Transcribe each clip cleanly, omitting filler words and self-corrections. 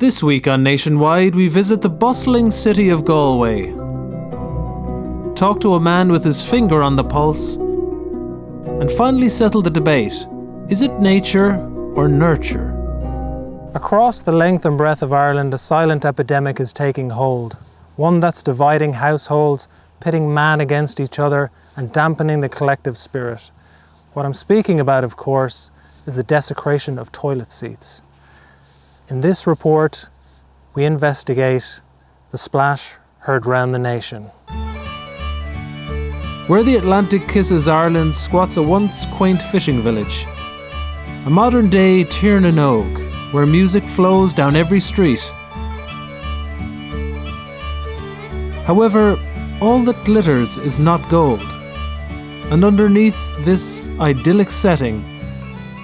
This week on Nationwide, we visit the bustling city of Galway. Talk to a man with his finger on the pulse, and finally settle the debate. Is it nature or nurture? Across the length and breadth of Ireland, a silent epidemic is taking hold. One that's dividing households, pitting man against each other, and dampening the collective spirit. What I'm speaking about, of course, is the desecration of toilet seats. In this report, we investigate the splash heard round the nation. Where the Atlantic kisses Ireland squats a once quaint fishing village. A modern-day Tirnanog, where music flows down every street. However, all that glitters is not gold. And underneath this idyllic setting,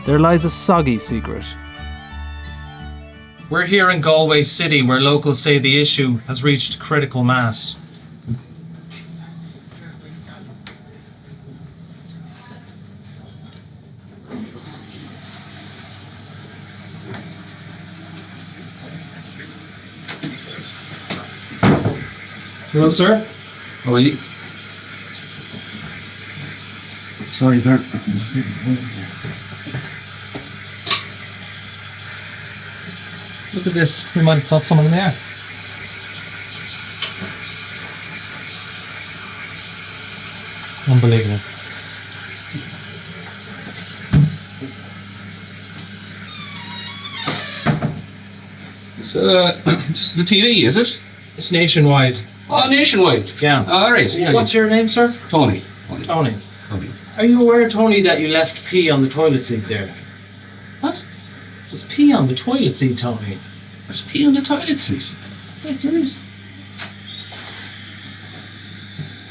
there lies a soggy secret. We're here in Galway City, where locals say the issue has reached critical mass. Hello, sir. How are you? Sorry, there. Look at this. We might have caught someone there. Unbelievable. It's just the TV, is it? It's Nationwide. Oh, Nationwide. Yeah. All right. Yeah, What's your name, sir? Tony. Tony. Are you aware, Tony, that you left pee on the toilet seat there? What? There's pee on the toilet seat, Tony. There's pee on the toilet seat. Yes, there is.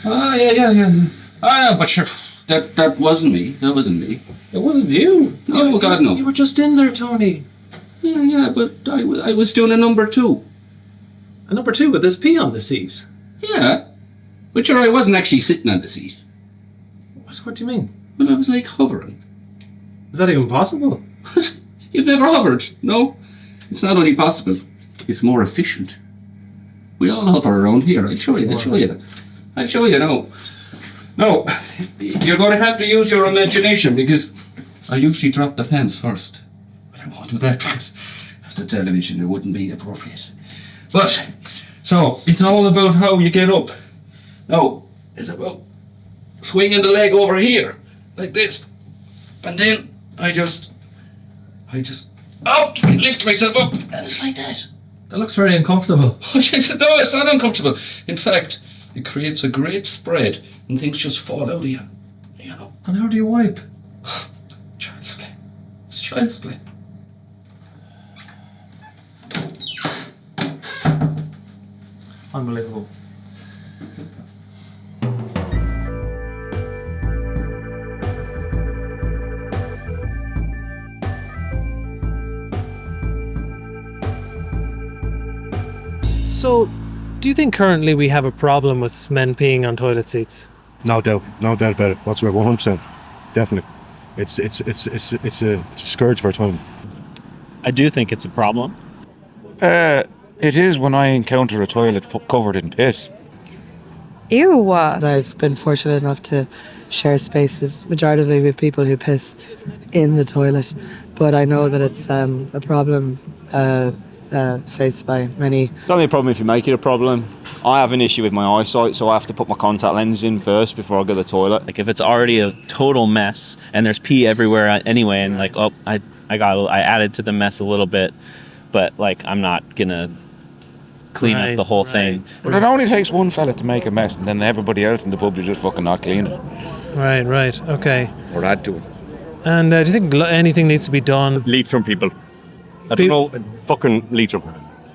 Oh, yeah. Ah, but sure. That wasn't me. That wasn't me. It wasn't you. No, God, no. You were just in there, Tony. Yeah, but I was doing a number two. A number two, but there's pee on the seat. Yeah. But sure, I wasn't actually sitting on the seat. What do you mean? Well, I was like hovering. Is that even possible? You've never hovered, no? It's not only possible, it's more efficient. We all hover around here. I'll show you now. No, you're going to have to use your imagination, because I usually drop the pants first. But I won't do that because after television it wouldn't be appropriate. But, so, it's all about how you get up. No, it's about swinging the leg over here, like this. And then I just lift myself up, and it's like that. That looks very uncomfortable. Oh, yes, no, it's not uncomfortable. In fact, it creates a great spread, and things just fall out of you. You know. And how do you wipe? Child's play. It's child's play. Unbelievable. So, do you think currently we have a problem with men peeing on toilet seats? No doubt about it whatsoever. 100%, definitely. It's a scourge for our time. I do think it's a problem. It is when I encounter a toilet covered in piss. Ew. I've been fortunate enough to share spaces majoritively with people who piss in the toilet, but I know that it's a problem faced by many. It's only a problem if you make it a problem. I have an issue with my eyesight, so I have to put my contact lenses in first before I go to the toilet. Like if it's already a total mess and there's pee everywhere anyway, and like I added to the mess a little bit, but like I'm not gonna clean up the whole thing. But it only takes one fella to make a mess, and then everybody else in the pub just fucking not clean it. Right. Okay. Or add to it. And do you think anything needs to be done? Leitrim people. I don't know, fucking Leitrim.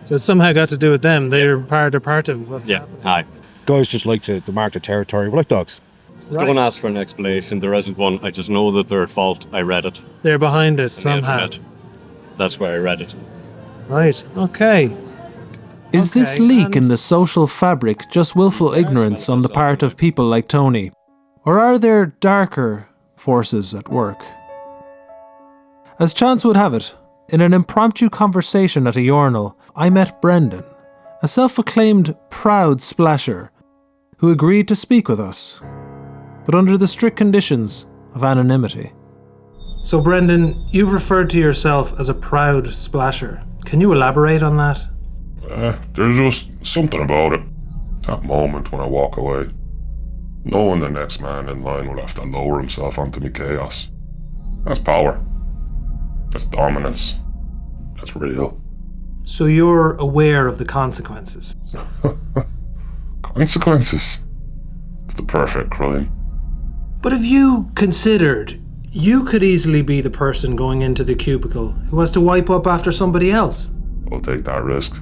So it's somehow got to do with them. They're part of what's happening. Aye. Guys just like to mark their territory. We're like dogs. Right. Don't ask for an explanation. There isn't one. I just know that they're at fault. I read it. They're behind it on the somehow. internet. That's why I read it. Right. Okay. Is this leak in the social fabric just willful ignorance on the part of people like Tony? Or are there darker forces at work? As chance would have it, in an impromptu conversation at a urinal, I met Brendan, a self-acclaimed proud splasher, who agreed to speak with us, but under the strict conditions of anonymity. So Brendan, you've referred to yourself as a proud splasher. Can you elaborate on that? There's just something about it. That moment when I walk away, knowing the next man in line will have to lower himself onto me chaos. That's power. That's dominance. That's real. So you're aware of the consequences? Consequences? It's the perfect crime. But have you considered you could easily be the person going into the cubicle who has to wipe up after somebody else? I'll take that risk.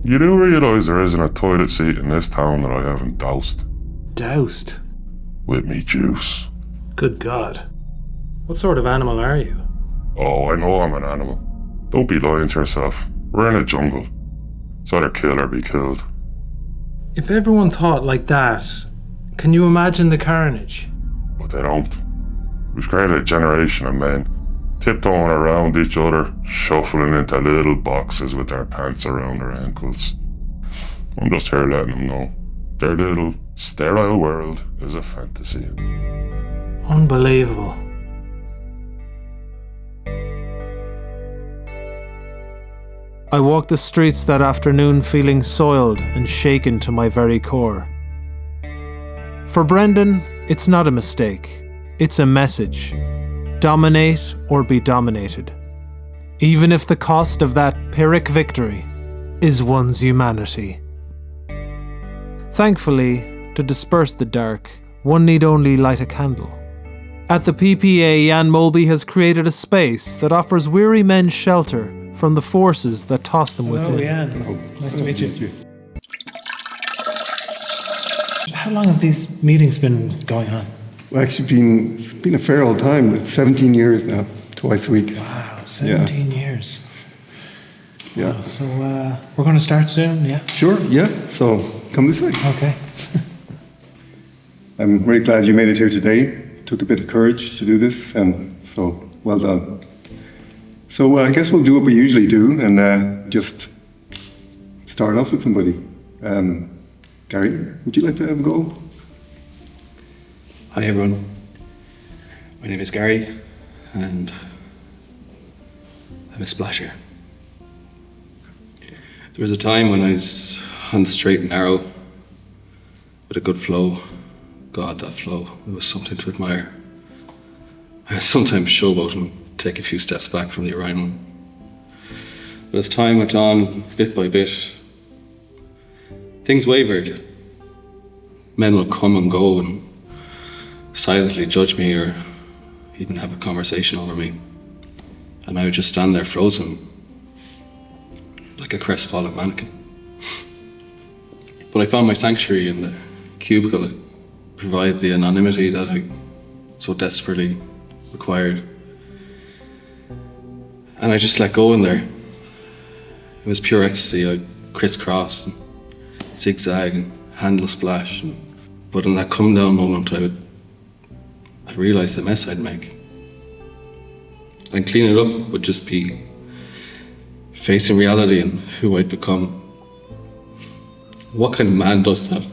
You do realise there isn't a toilet seat in this town that I haven't doused. Doused? With me juice. Good God. What sort of animal are you? Oh, I know I'm an animal. Don't be lying to yourself. We're in a jungle. It's either kill or be killed. If everyone thought like that, can you imagine the carnage? But they don't. We've created a generation of men, tiptoeing around each other, shuffling into little boxes with their pants around their ankles. I'm just here letting them know their little sterile world is a fantasy. Unbelievable. I walked the streets that afternoon feeling soiled and shaken to my very core. For Brendan, it's not a mistake. It's a message. Dominate or be dominated. Even if the cost of that Pyrrhic victory is one's humanity. Thankfully, to disperse the dark, one need only light a candle. At the PPA, Jan Molby has created a space that offers weary men shelter from the forces that toss them within. Jan. Nice to meet you. How long have these meetings been going on? Well, actually, it's been a fair old time. It's 17 years now, twice a week. Wow, 17 years. Yeah. Wow, so we're going to start soon, yeah? Sure, yeah. So come this way. Okay. I'm very glad you made it here today. It took a bit of courage to do this, and so well done. So I guess we'll do what we usually do and just start off with somebody. Gary, would you like to have a go? Hi everyone, my name is Gary and I'm a splasher. There was a time when I was on the straight and narrow with a good flow. God, that flow, it was something to admire. I would sometimes showboat and take a few steps back from the Orion. But as time went on, bit by bit, things wavered. Men would come and go and silently judge me or even have a conversation over me. And I would just stand there frozen, like a crestfallen mannequin. But I found my sanctuary in the cubicle that provided the anonymity that I so desperately required. And I just let go in there. It was pure ecstasy. I crisscross and zigzag and handle splash. But in that come down moment, I'd realise the mess I'd make. And clean it up would just be facing reality and who I'd become. What kind of man does that?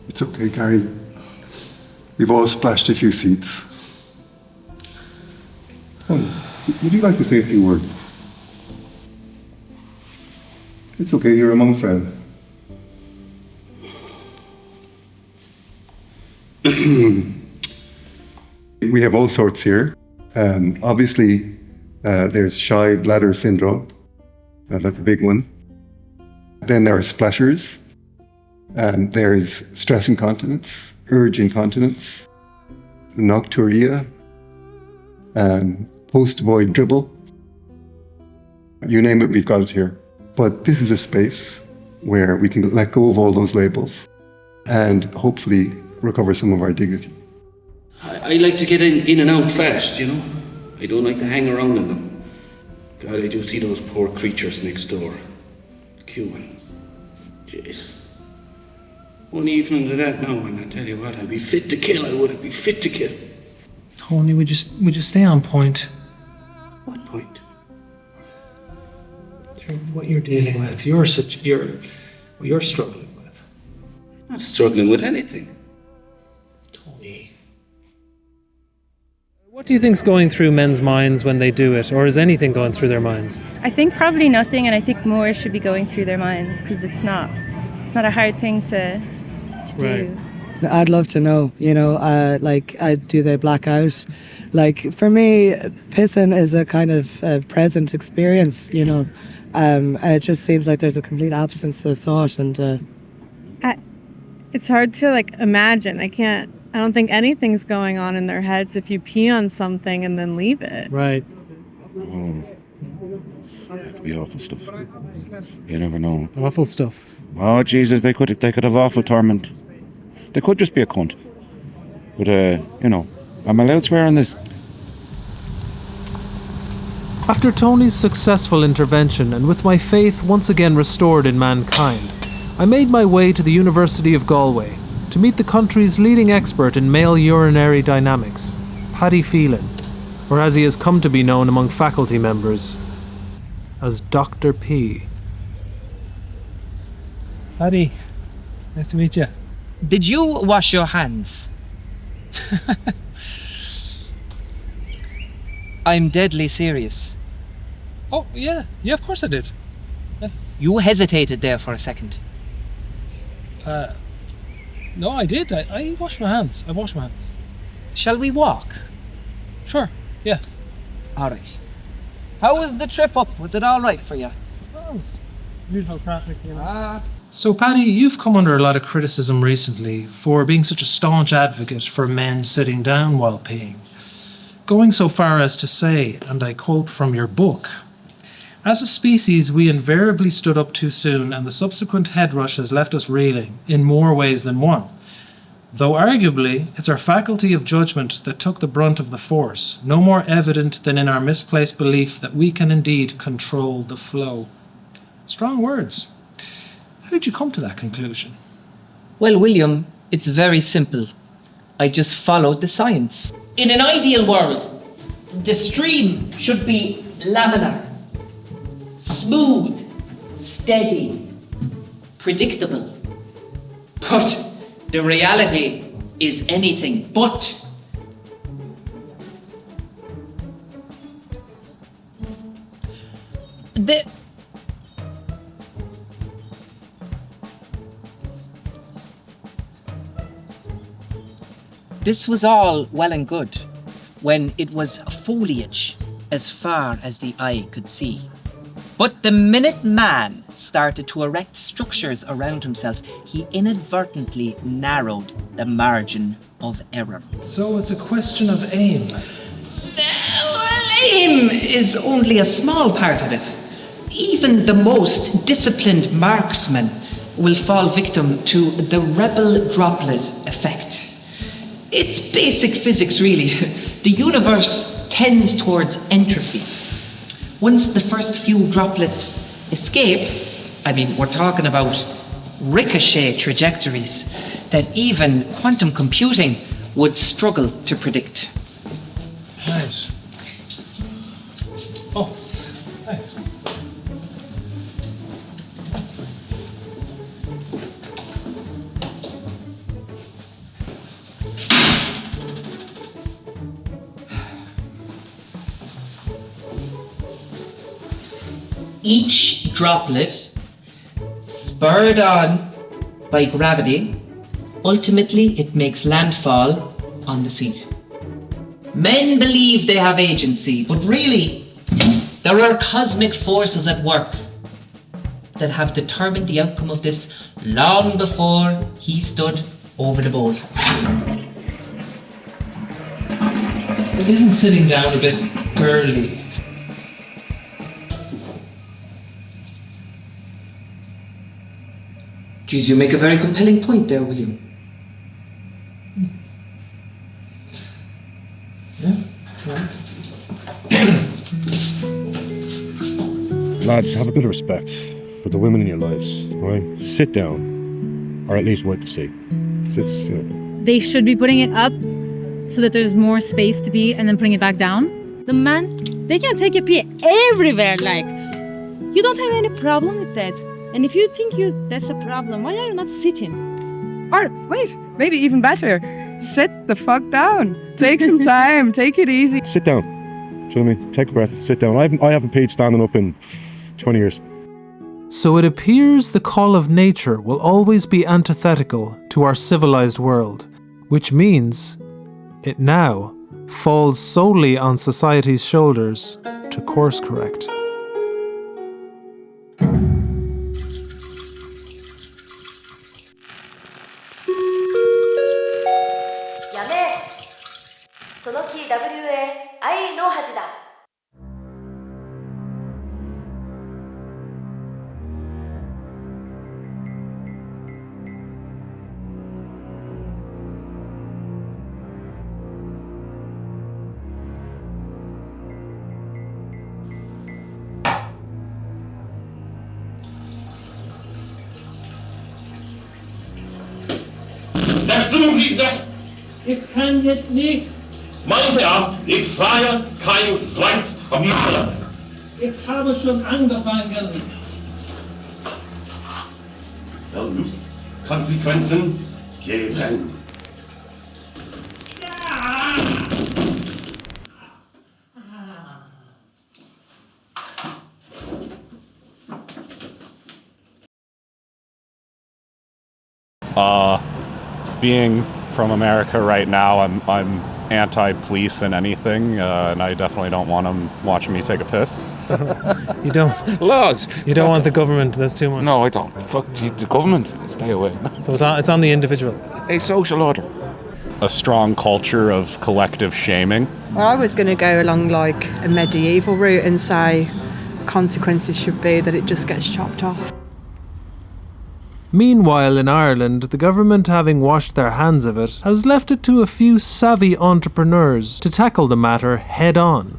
It's okay, Gary. We've all splashed a few seats. Would you like to say a few words? It's okay, you're among friends. We have all sorts here. Obviously, there's shy bladder syndrome. That's a big one. Then there are splashers. There's stress incontinence, urge incontinence, nocturia, post-void dribble. You name it, we've got it here. But this is a space where we can let go of all those labels and hopefully recover some of our dignity. I like to get in and out fast, you know. I don't like to hang around in them. God, I do see those poor creatures next door, queuing. Jeez. One evening of that now, and I tell you what, I'd be fit to kill, I would. I'd be fit to kill. Tony, would you stay on point? What point? What you're dealing with, you're struggling with. I'm not struggling with anything. Tony. What do you think's going through men's minds when they do it, or is anything going through their minds? I think probably nothing, and I think more should be going through their minds because it's not a hard thing to do. Right. I'd love to know, do they black out? Like, for me, pissing is a kind of present experience, and it just seems like there's a complete absence of thought. And it's hard to, imagine. I don't think anything's going on in their heads if you pee on something and then leave it. Right. Oh, that could be awful stuff. You never know. Awful stuff. Oh Jesus, they could have awful torment. They could just be a cunt. But I'm allowed to swear on this. After Tony's successful intervention and with my faith once again restored in mankind, I made my way to the University of Galway to meet the country's leading expert in male urinary dynamics, Paddy Phelan, or as he has come to be known among faculty members, as Dr. P. Paddy, nice to meet you. Did you wash your hands? I'm deadly serious. Oh, yeah, of course I did. Yeah. You hesitated there for a second. No, I did. I washed my hands. I washed my hands. Shall we walk? Sure, yeah. All right. How was the trip up? Was it all right for you? Oh, it's beautiful traffic, So Paddy, you've come under a lot of criticism recently for being such a staunch advocate for men sitting down while peeing, going so far as to say, and I quote from your book, "As a species, we invariably stood up too soon, and the subsequent head rush has left us reeling in more ways than one. Though arguably, it's our faculty of judgment that took the brunt of the force, no more evident than in our misplaced belief that we can indeed control the flow." Strong words. How did you come to that conclusion? Well, William, it's very simple. I just followed the science. In an ideal world, the stream should be laminar, smooth, steady, predictable. But the reality is anything but. This was all well and good when it was foliage as far as the eye could see. But the minute man started to erect structures around himself, he inadvertently narrowed the margin of error. So it's a question of aim. Aim is only a small part of it. Even the most disciplined marksman will fall victim to the rebel droplet effect. It's basic physics, really. The universe tends towards entropy. Once the first few droplets escape, we're talking about ricochet trajectories that even quantum computing would struggle to predict. Right. Oh, thanks. Each droplet, spurred on by gravity, ultimately it makes landfall on the seat. Men believe they have agency, but really, there are cosmic forces at work that have determined the outcome of this long before he stood over the bowl. But isn't sitting down a bit girly? Geez, you make a very compelling point there, William. Lads, have a bit of respect for the women in your lives, all right? Sit down, or at least wait to see. They should be putting it up so that there's more space to pee and then putting it back down. The men, they can take a pee everywhere, like. You don't have any problem with that. And if you think that's a problem, why are you not sitting? Or, wait, maybe even better. Sit the fuck down. Take some time. Take it easy. Sit down. Do you know what I mean? Take a breath. Sit down. I haven't peed standing up in 20 years. So it appears the call of nature will always be antithetical to our civilized world, which means it now falls solely on society's shoulders to course correct. Setzen Sie sich! Ich kann jetzt nicht. Mein Herr, ich feiere kein Zweits am Maler. Ich habe schon angefangen. Er muss Konsequenzen geben. Being from America right now, I'm anti-police and anything, and I definitely don't want them watching me take a piss. You don't? Laws! You don't want the government, that's too much. No, I don't. Fuck the government. Stay away. So it's on the individual. A social order. A strong culture of collective shaming. Well, I was going to go along like a medieval route and say consequences should be that it just gets chopped off. Meanwhile, in Ireland, the government, having washed their hands of it, has left it to a few savvy entrepreneurs to tackle the matter head on.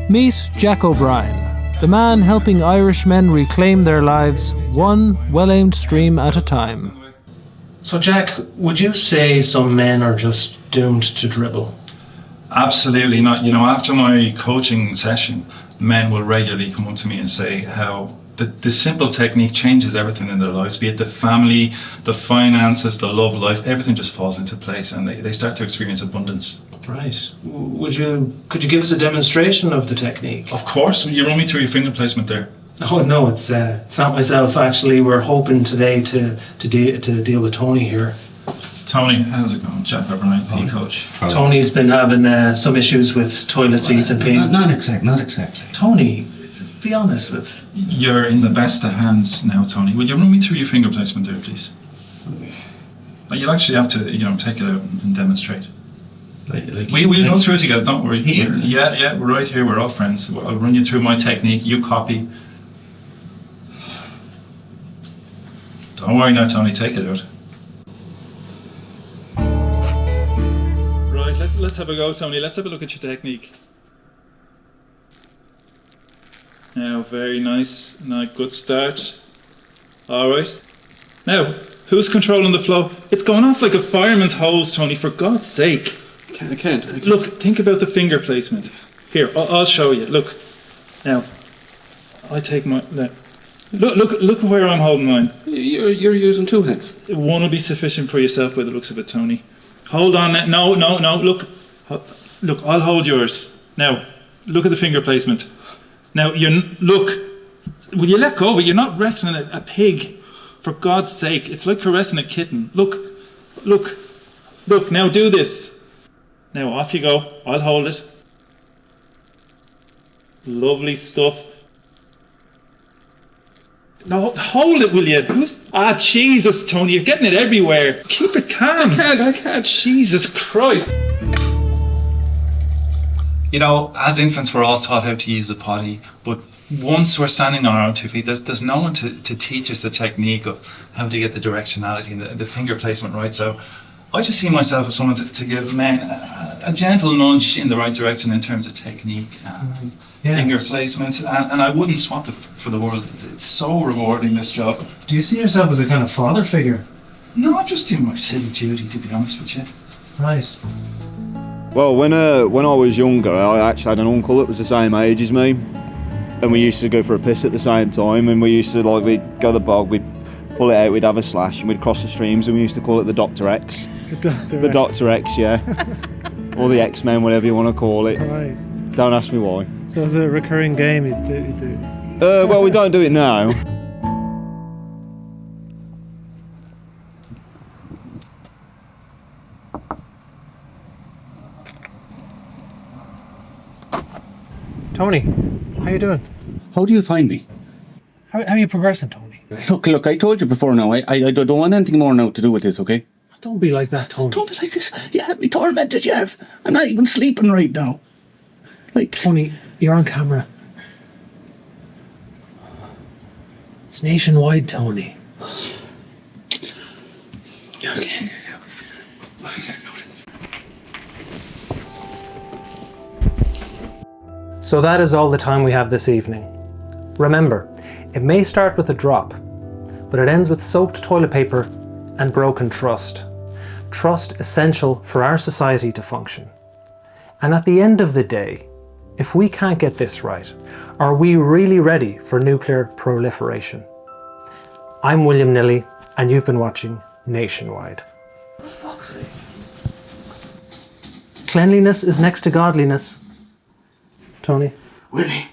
Meet Jack O'Brien, the man helping Irishmen reclaim their lives one well-aimed stream at a time. So Jack, would you say some men are just doomed to dribble? Absolutely not. You know, after my coaching session, men will regularly come up to me and say how the simple technique changes everything in their lives, be it the family, the finances, the love life, everything just falls into place and they start to experience abundance. Right. Could you give us a demonstration of the technique? Of course. You run me through your finger placement there. Oh no, it's not myself actually. We're hoping today to deal with Tony here. Tony, how's it going? Jack O'Brien, PE coach. Tony's been having some issues with toilet seats and peeing. Not exactly. Tony, be honest with. You're in the best of hands now, Tony. Will you run me through your finger placement there, please? You'll actually have to, take it out and demonstrate. We'll go through it together, don't worry. Here? Yeah, we're right here, we're all friends. I'll run you through my technique, you copy. Don't worry now, Tony, take it out. Right, let's have a go, Tony. Let's have a look at your technique. Now, very nice. Now, good start. All right. Now, who's controlling the flow? It's going off like a fireman's hose, Tony, for God's sake. I can't. Look, think about the finger placement. Here, I'll show you. Look. Now, I take my... Look where I'm holding mine. You're using two hands. One will be sufficient for yourself by the looks of it, Tony. Hold on. No. Look, I'll hold yours. Now, look at the finger placement. Now, look. Will you let go of it? You're not wrestling a pig. For God's sake, it's like caressing a kitten. Look. Now do this. Now off you go. I'll hold it. Lovely stuff. No, hold it, will you? Jesus, Tony, you're getting it everywhere. Keep it calm. I can't. Jesus Christ. You know, as infants, we're all taught how to use a potty, but once we're standing on our own 2 feet, there's no one to teach us the technique of how to get the directionality and the finger placement right. So I just see myself as someone to give men a gentle nudge in the right direction in terms of technique and finger placement, and I wouldn't swap it for the world. It's so rewarding, this job. Do you see yourself as a kind of father figure? No, just doing my silly duty, to be honest with you. Right. Well, when I was younger, I actually had an uncle that was the same age as me, and we used to go for a piss at the same time. And we used to we'd go to the bog, we'd pull it out, we'd have a slash, and we'd cross the streams, and we used to call it the Dr. X. The Dr. X, yeah. Or the X-Men, whatever you want to call it. Right. Don't ask me why. So it's a recurring game you do? Well, we don't do it now. Tony, how you doing? How do you find me? How are you progressing, Tony? Look, I told you before now, I don't want anything more now to do with this, okay? Don't be like that, Tony. Don't be like this. You have me tormented, you have. I'm not even sleeping right now. Tony, you're on camera. It's nationwide, Tony. Okay. So that is all the time we have this evening. Remember, it may start with a drop, but it ends with soaked toilet paper and broken trust. Trust essential for our society to function. And at the end of the day, if we can't get this right, are we really ready for nuclear proliferation? I'm William Nilly, and you've been watching Nationwide. Cleanliness is next to godliness. Tony? Willie,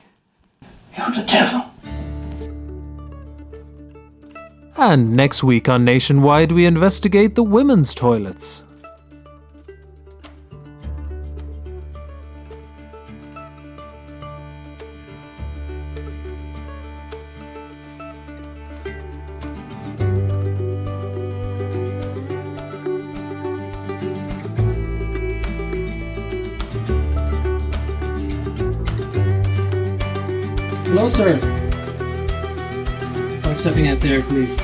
you're the devil. And next week on Nationwide, we investigate the women's toilets. Hello, sir. I'm stepping out there, please.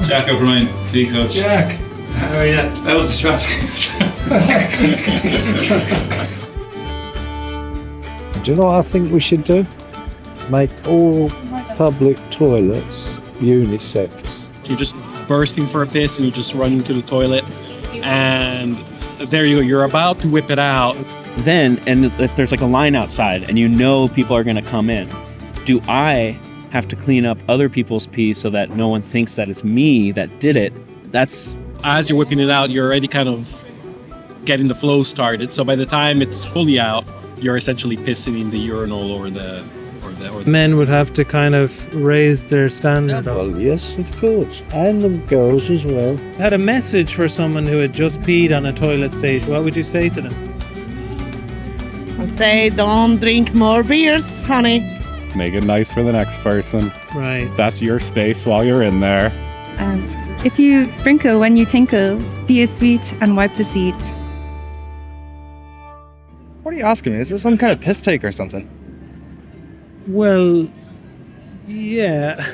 Jack O'Brien, lead coach. Jack, how are you? That was the traffic. Do you know what I think we should do? Make all public toilets unisex. You're just bursting for a piss and you're just running to the toilet, and there you go, you're about to whip it out. Then, and if there's like a line outside and you know people are going to come in, do I have to clean up other people's pee so that no one thinks that it's me that did it? That's... As you're whipping it out, you're already kind of getting the flow started. So by the time it's fully out, you're essentially pissing in the urinal or the Men would have to kind of raise their standard. Well, yes, of course. And the girls as well. Had a message for someone who had just peed on a toilet seat. What would you say to them? I'd say don't drink more beers, honey. Make it nice for the next person. Right. That's your space while you're in there. If you sprinkle when you tinkle, be sweet and wipe the seat. What are you asking me? Is this some kind of piss take or something? Well, yeah.